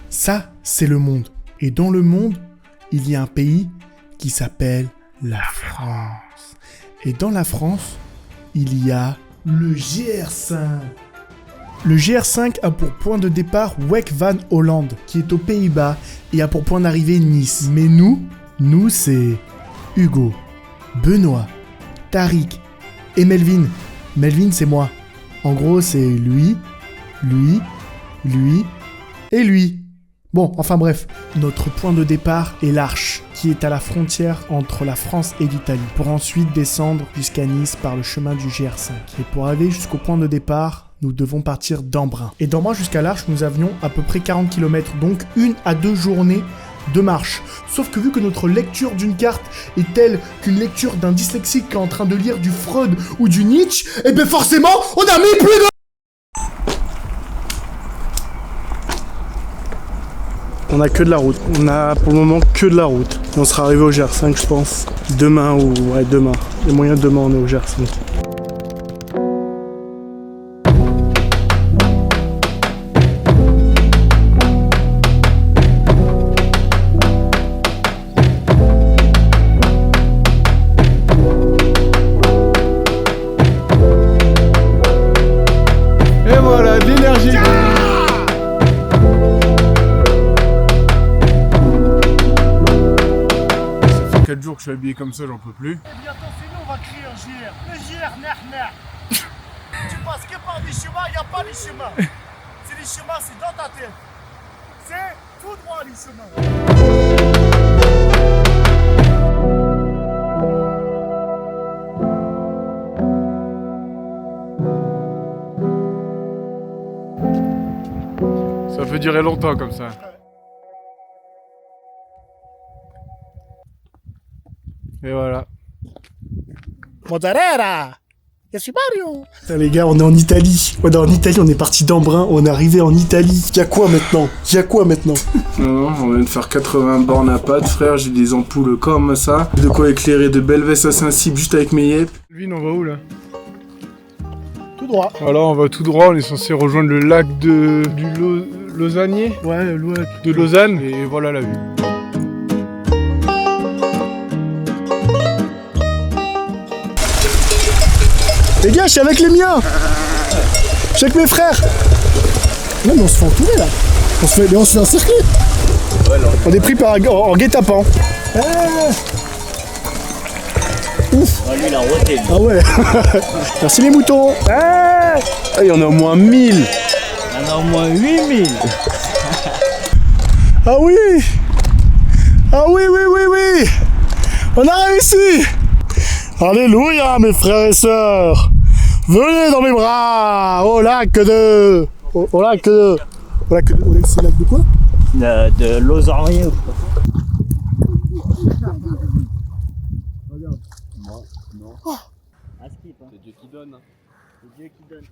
Ça, c'est le monde. Et dans le monde, il y a un pays qui s'appelle la France. Et dans la France, il y a le GR5. Le GR5 a pour point de départ Wijk van Holland, qui est aux Pays-Bas, et a pour point d'arrivée Nice. Mais nous c'est Hugo, Benoît, Tariq et Melvin. Melvin, c'est moi. En gros, c'est lui et lui. Bon, enfin bref, notre point de départ est l'Arche, qui est à la frontière entre la France et l'Italie, pour ensuite descendre jusqu'à Nice par le chemin du GR5. Et pour arriver jusqu'au point de départ, nous devons partir d'Embrun. Et d'Embrun jusqu'à l'Arche, nous avions à peu près 40 km, donc 1 à 2 journées de marche. Sauf que vu que notre lecture d'une carte est telle qu'une lecture d'un dyslexique qui est en train de lire du Freud ou du Nietzsche, et bien forcément, on a mis plus de... On a que de la route. On a pour le moment que de la route. On sera arrivé au GR5, je pense. Demain ou... Ouais, demain. Les moyens demain, on est au GR5. Et voilà, de l'énergie. Ça fait 4 jours que je suis habillé comme ça, j'en peux plus. Et bientôt c'est nous, on va créer un JR. Le JR, nah. Tu passes que par des chemins, il n'y a pas les chemins. C'est les chemins, c'est dans ta tête. C'est tout droit les chemins. Ça peut durer longtemps comme ça. Et voilà. Mozzarella. Je suis Mario. Putain, les gars, on est en Italie. On est en Italie, on est parti d'Embrun, on est arrivé en Italie. Y'a quoi maintenant? Non, on vient de faire 80 bornes à pâte, frère. J'ai des ampoules comme ça. De quoi éclairer de belles vestes à Saint-Cybe juste avec mes yep. Lui, on va où là? Tout droit. Voilà, on va tout droit. On est censé rejoindre le lac du Lausannier. Ouais, le lac De Lausanne. Et voilà la vue. Les gars, je suis avec les miens. Je suis avec mes frères. Non, mais on se fait entourer là. On se fait encercler. Ouais, on est pris en guet-apens. Ouf. Ah, lui, il a roté. Ah ouais. Merci les moutons. Ah, il y en a au moins 1000. Il y en a au moins 8000. Ah oui. Ah oui. On a réussi. Alléluia, mes frères et sœurs. Venez dans mes bras. Au lac de... Au lac de... C'est lac de quoi? De Lausanne. C'est Dieu qui donne. C'est Dieu qui donne.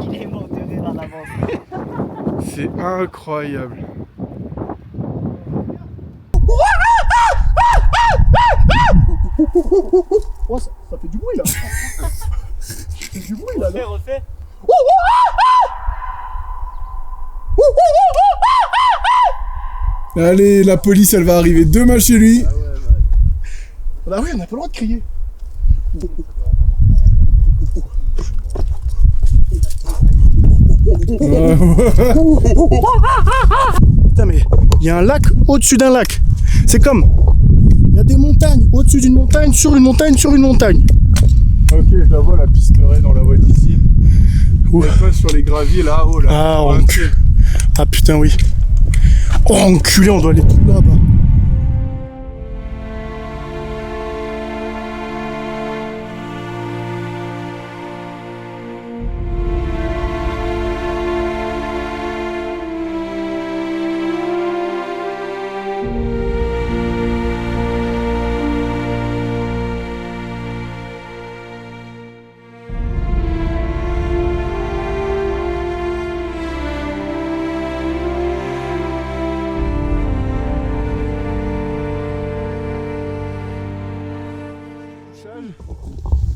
Il est mort de rire en avance. C'est incroyable. Oh, ça fait du bruit là. Ça fait du bruit là. Refais. Allez, la police, elle va arriver demain chez lui. Bah oui, on n'a pas le droit de crier. Putain, mais il y a un lac au-dessus d'un lac. C'est comme... Il y a des montagnes au-dessus d'une montagne, sur une montagne, sur une montagne. Ok, je la vois, la pistolette dans la voie d'ici. Ouh. Elle passe sur les graviers là-haut là. Ah, enculé. Ah putain, oui. Oh, enculé, on doit aller tout là-bas.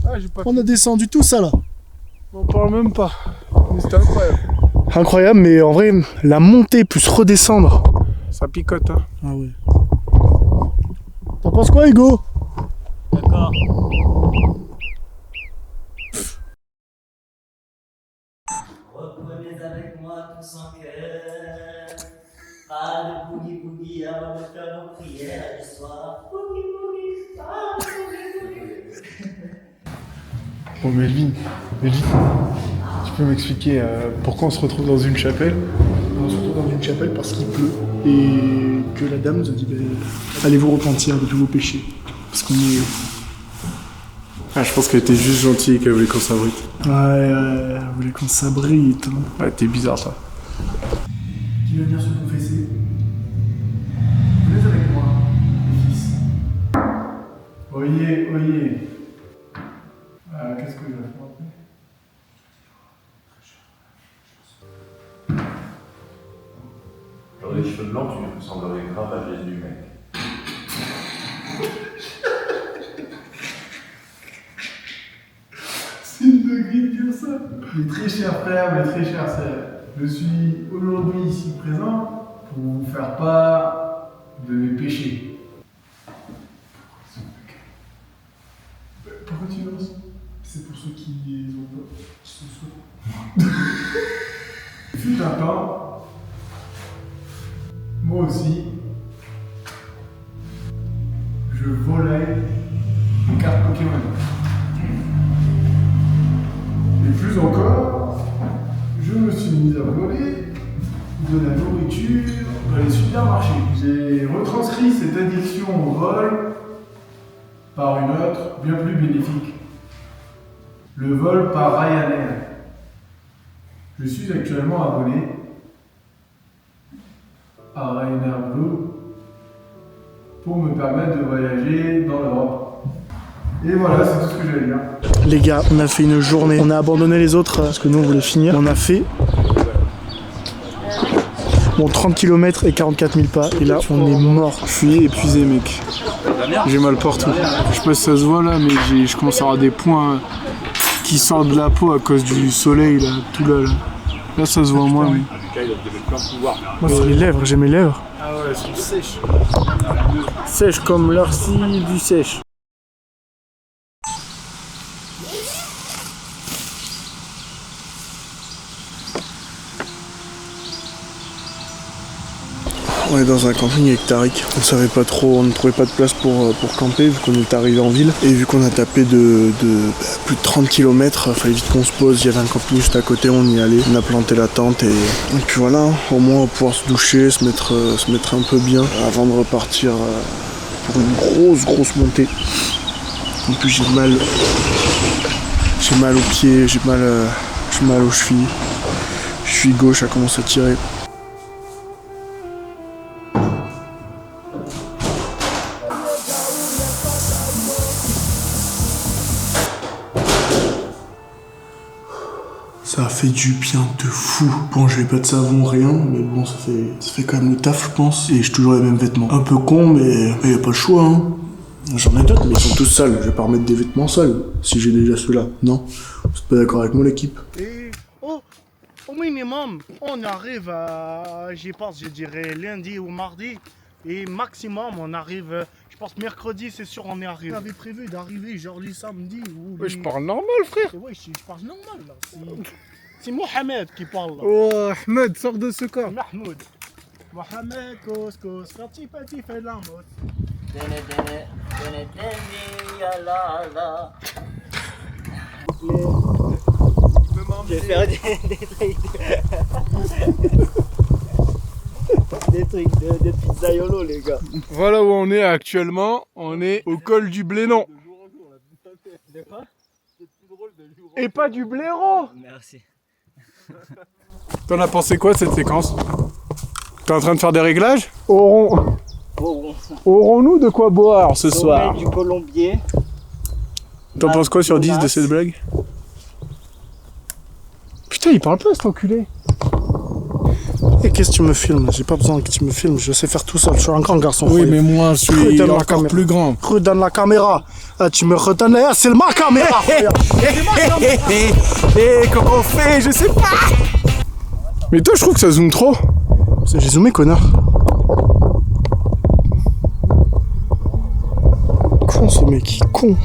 Ah, j'ai pas On a descendu tout ça là. On parle même pas. Mais c'était incroyable. Incroyable, mais en vrai, la montée plus redescendre. Ça picote, hein. Ah ouais. T'en penses quoi, Hugo? D'accord. Reprenez avec moi tout son cœur. Pas de boogie boogie avant de faire nos prières du soir. Boogie boogie, pas de boogie boogie. Bon, Melvin, tu peux m'expliquer pourquoi on se retrouve dans une chapelle? On se retrouve dans une chapelle parce qu'il pleut et que la dame nous a dit allez vous repentir de tous vos péchés. Parce qu'on est... Ah, je pense qu'elle était juste gentille et qu'elle voulait qu'on s'abrite. Ouais, elle voulait qu'on s'abrite. Hein. Ouais, t'es bizarre, ça. Qui veut venir se confesser? Venez avec moi, les fils. Oyez, oyez. Qu'est-ce que je vais faire après? J'aurais les cheveux blancs, tu ressemblerais grave à Jésus, mec. C'est une dinguerie de dire ça. Mes très chers frères, mes très chères sœurs, je suis aujourd'hui ici présent pour vous faire part de mes péchés. Pourquoi tu lances? C'est pour ceux qui ont peur, qui sont sourds. Fut un temps, moi aussi, je volais une carte Pokémon. Et plus encore, je me suis mis à voler de la nourriture dans les supermarchés. J'ai retranscrit cette addiction au vol par une autre, bien plus bénéfique. Le vol par Ryanair. Je suis actuellement abonné à Ryanair Blue pour me permettre de voyager dans l'Europe. Et voilà, c'est tout ce que j'allais dire. Les gars, on a fait une journée. On a abandonné les autres parce que nous on voulait finir. On a fait 30 km et 44 000 pas. Et là, on est mort. Je suis épuisé, mec. J'ai mal partout. Je sais pas si ça se voit là, mais je commence à avoir des points qui sortent de la peau à cause du soleil, là, tout là. Là, ça se voit moins. Mais... Moi, c'est les lèvres, j'ai mes lèvres. Ah ouais, elles sont sèches. Sèches comme l'arcille du sèche. On est dans un camping avec Tariq. On savait pas trop, on ne trouvait pas de place pour camper vu qu'on est arrivé en ville. Et vu qu'on a tapé de plus de 30 km, fallait vite qu'on se pose. Il y avait un camping juste à côté, on y allait. On a planté la tente et puis voilà, au moins on va pouvoir se doucher, se mettre un peu bien avant de repartir pour une grosse montée. En plus j'ai mal aux pieds, j'ai mal aux chevilles. Je suis gauche, ça commence à tirer. Ça a fait du bien de fou. Bon, j'avais pas de savon, rien, mais bon, ça fait quand même le taf, je pense. Et j'ai toujours les mêmes vêtements. Un peu con, mais y a pas le choix, hein. J'en ai d'autres, mais ils sont tous sales. Je vais pas remettre des vêtements sales, si j'ai déjà ceux-là. Non? Vous êtes pas d'accord avec moi, l'équipe? Et au minimum, on arrive à, je dirais lundi ou mardi. Et maximum, on arrive, je pense mercredi, c'est sûr, on est arrivé. On avait prévu d'arriver genre le samedi ou... Ouais, je parle normal, frère. Ouais, je parle normal là. C'est Mohamed qui parle là. Oh, Ahmed, sors de ce corps. Mahmoud. Mohamed, couscous, petit fait la mode. Je vais faire des trucs de pizzaiolo, les gars. Voilà où on est actuellement. On est au col du Blénon. De quoi? Et pas du blaireau. Merci. T'en as pensé quoi de cette séquence? T'es en train de faire des réglages? Aurons-nous de quoi boire ce soir? Du colombier. T'en penses quoi sur 10 de cette blague? Putain, il parle pas cet enculé. Et qu'est-ce que tu me filmes? J'ai pas besoin que tu me filmes, je sais faire tout seul, je suis un grand garçon. Oui, croyez. mais moi, je suis Redonne la encore caméra. plus grand. Redonne la caméra. Ah, tu me redonnes la... C'est ma caméra, frère. Et comment on fait? Je sais pas. Mais toi, je trouve que ça zoome trop. J'ai zoomé, connard. Con ce mec, con.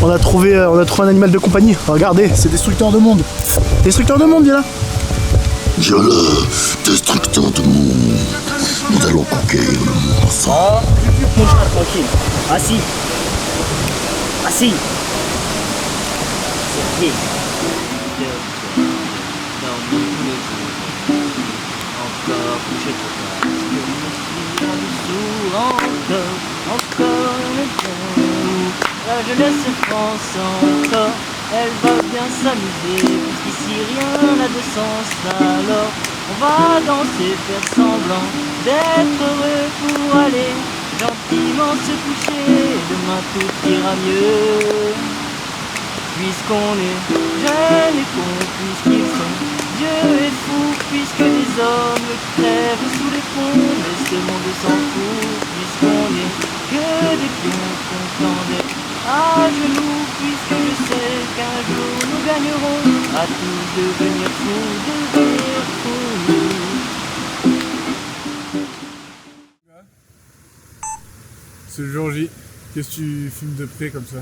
On a trouvé un animal de compagnie. Regardez, c'est Destructeur de monde. Destructeur de monde, viens là. Je le destructeur de monde. Nous allons conquérir le monde ensemble. Tranquille. Assis. Assis. C'est pied. Encore couché trop tard. Encore le temps. La jeunesse France encore. Elle va bien s'amuser. Puisqu'ici rien n'a de sens. Alors on va danser, faire semblant d'être heureux pour aller gentiment se coucher. Demain tout ira mieux. Puisqu'on est jeunes et cons, puisqu'ils sont vieux et fous, puisque des hommes crèvent sous les ponts, mais ce monde s'en fout, puisqu'on est que des pions contents d'être à genoux, puisque je sais qu'un jour nous gagnerons à tous devenir fous, devenir fous. C'est le jour J. Qu'est-ce que tu filmes de près comme ça?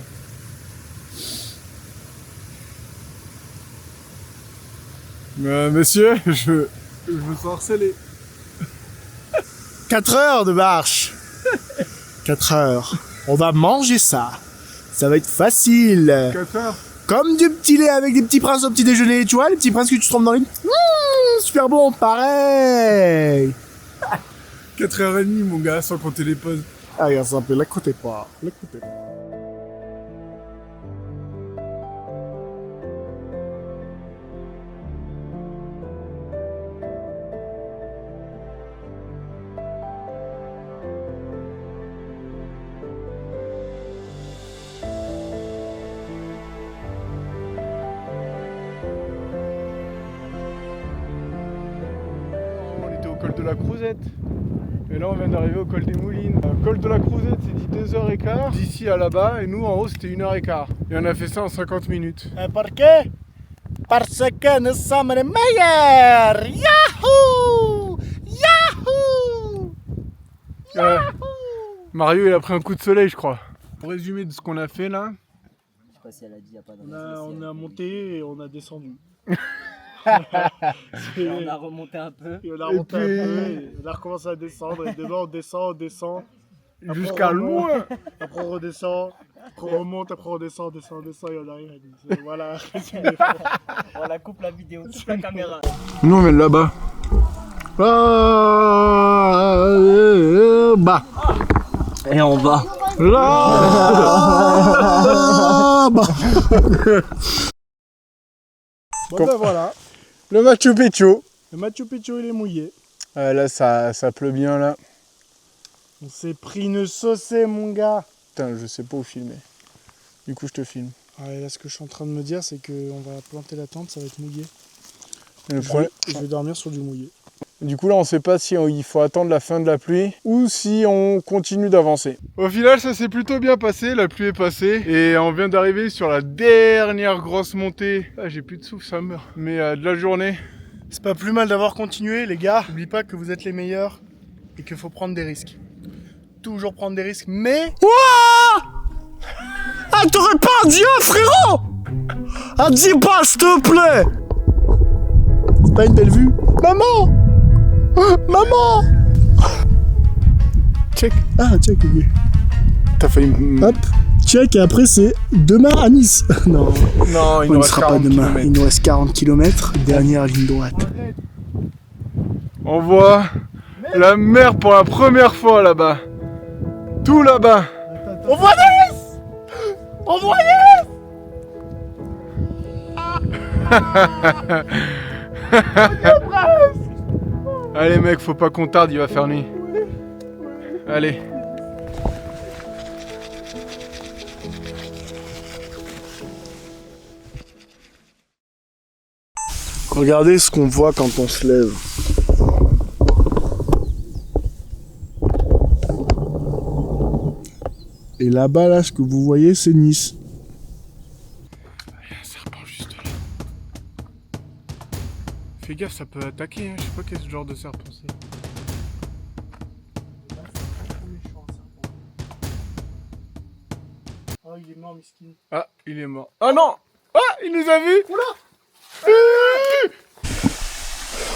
Monsieur, je me sens harcelé. 4 heures de marche. 4 heures. On va manger ça. Ça va être facile. 4 heures? Comme du petit lait avec des petits princes au petit déjeuner. Tu vois, les petits princes que tu trempes dans les... super bon, pareil. 4h30 mon gars, sans compter les pauses. Ah, regarde ça un peu, l'écoutez pas. L'écoutez pas. On était au col de la Crouzette. Et là on vient d'arriver au col des Moulines. Col de la Crouzette c'est dit 2h15 d'ici à là-bas et nous en haut c'était 1h15. Et on a fait ça en 50 minutes. Pourquoi? Parce que nous sommes les meilleurs. Yahoo! Yahoo! Mario il a pris un coup de soleil je crois. Pour résumer de ce qu'on a fait là. Je sais pas si elle a dit, y a pas On a monté et on a descendu. on a remonté un peu. Et on a remonté un peu, et on a recommencé à descendre, et demain on descend. Après, Jusqu'à on remonte, loin. Après on redescend, après on remonte, après on descend, et on arrive à 10. Voilà, résumé. Voilà, coupe la vidéo, coupe la caméra. Nous on vient de là-bas. Bah. Et on va. Bah. Bon ben voilà, Le Machu Picchu. le Machu Picchu il est mouillé. Là ça pleut bien là. On s'est pris une saucée mon gars. Putain je sais pas où filmer. Du coup je te filme. Ouais, là ce que je suis en train de me dire c'est qu'on va planter la tente, ça va être mouillé. Le problème... Je vais dormir sur du mouillé. Du coup là on sait pas si il faut attendre la fin de la pluie ou si on continue d'avancer. Au final ça s'est plutôt bien passé, la pluie est passée et on vient d'arriver sur la dernière grosse montée. Ah j'ai plus de souffle, ça meurt. Mais de la journée. C'est pas plus mal d'avoir continué les gars. N'oublie pas que vous êtes les meilleurs et qu'il faut prendre des risques. Toujours prendre des risques, mais... Wouah! Ah t'aurais pas dit frérot! Ah dis pas s'il te plaît! C'est pas une belle vue? Maman! Maman! Check. Ah check, ok. T'as failli me... Hop, check et après c'est demain à Nice. Non, Non, il on nous ne reste sera pas 40 demain. km. Il nous reste 40 km, dernière ligne droite. On voit la mer pour la première fois là-bas. Tout là-bas. On voit Nice. On voit Nice. Allez mec, faut pas qu'on tarde, il va faire nuit. Allez. Regardez ce qu'on voit quand on se lève. Et là-bas, là, ce que vous voyez, c'est Nice. Il y a un serpent juste là. Fais gaffe, ça peut attaquer, hein. Je sais pas quel genre de serpent c'est. Oh, il est mort, miskin. Ah, il est mort. Ah non. Ah, il nous a vus.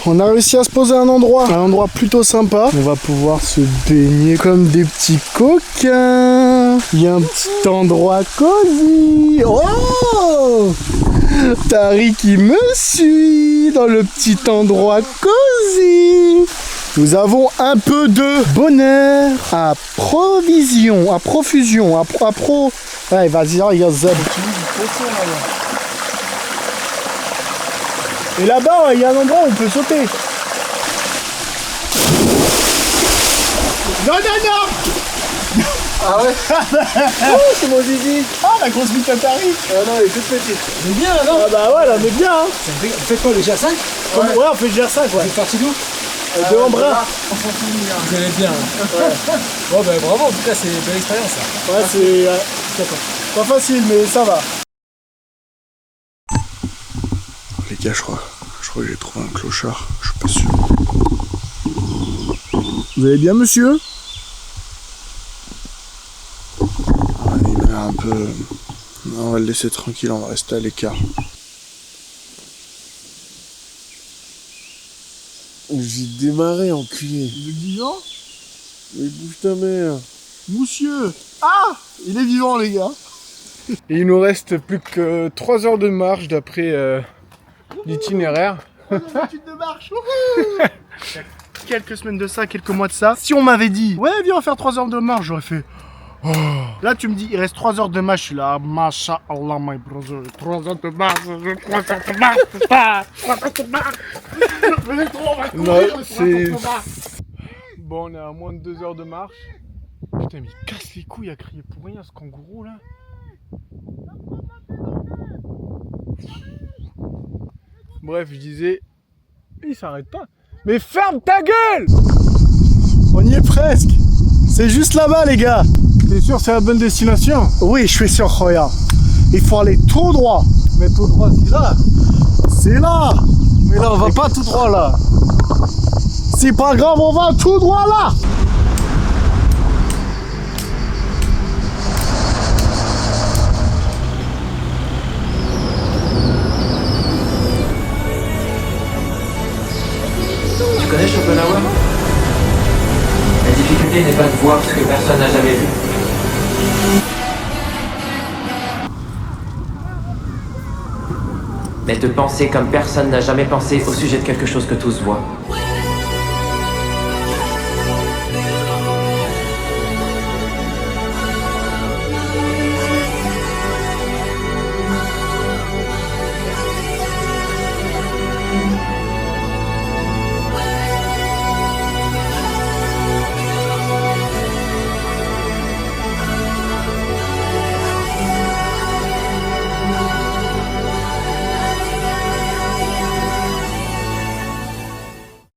On a réussi à se poser à un endroit plutôt sympa. On va pouvoir se baigner comme des petits coquins. Il y a un petit endroit cosy. Oh, Tari qui me suit dans le petit endroit cosy. Nous avons un peu de bonheur à provision, à profusion, à pro. Ouais, vas-y, regarde ça. Et là-bas, il y a un endroit où on peut sauter. Non, non, non. Ah ouais. Oh, c'est mon zizi. Ah, la grosse bite à Tari. Ah non, elle est toute petite. C'est bien là, non? Ah bah ouais, là, on est bien, hein. Vous faites quoi, le GR5? Ouais, on fait le GR5, ouais. Vous êtes parti d'où? De Embrun. Vous allez bien. Ouais. Bon, bah bravo, en tout cas, c'est une belle expérience ça. Ouais, c'est pas facile, mais ça va. Les gars, je crois que j'ai trouvé un clochard. Je suis pas sûr. Vous allez bien, monsieur? Ah, il m'a l'air un peu... Non, on va le laisser tranquille, on va rester à l'écart. J'ai démarré, enculé. Il est vivant? Mais bouge ta mère. Monsieur! Ah! Il est vivant, les gars. Et il nous reste plus que 3 heures de marche d'après l'itinéraire. de marche. Quelques semaines de ça, quelques mois de ça. Si on m'avait dit, ouais, viens, on va faire 3 heures de marche, j'aurais fait. Oh. Là, tu me dis, il reste 3 heures de marche. Je suis là, Masha'Allah, my brother. 3 heures de marche, 3 heures de marche, c'est pas. 3 heures de marche. Venez trop, on va courir, Non, c'est... Bon, on est à moins de 2 heures de marche. Putain, mais il casse les couilles à crier pour rien, ce kangourou là. Bref, je disais, il s'arrête pas. Mais ferme ta gueule! On y est presque. C'est juste là-bas, les gars. T'es sûr c'est la bonne destination? Oui, je suis sûr, regarde. Il faut aller tout droit. Mais tout droit, c'est là. C'est là. Mais là, on va pas tout droit là. C'est pas grave, on va tout droit là. Tu connais Schopenhauer? La difficulté n'est pas de voir ce que personne n'a jamais vu. Mais de penser comme personne n'a jamais pensé au sujet de quelque chose que tous voient.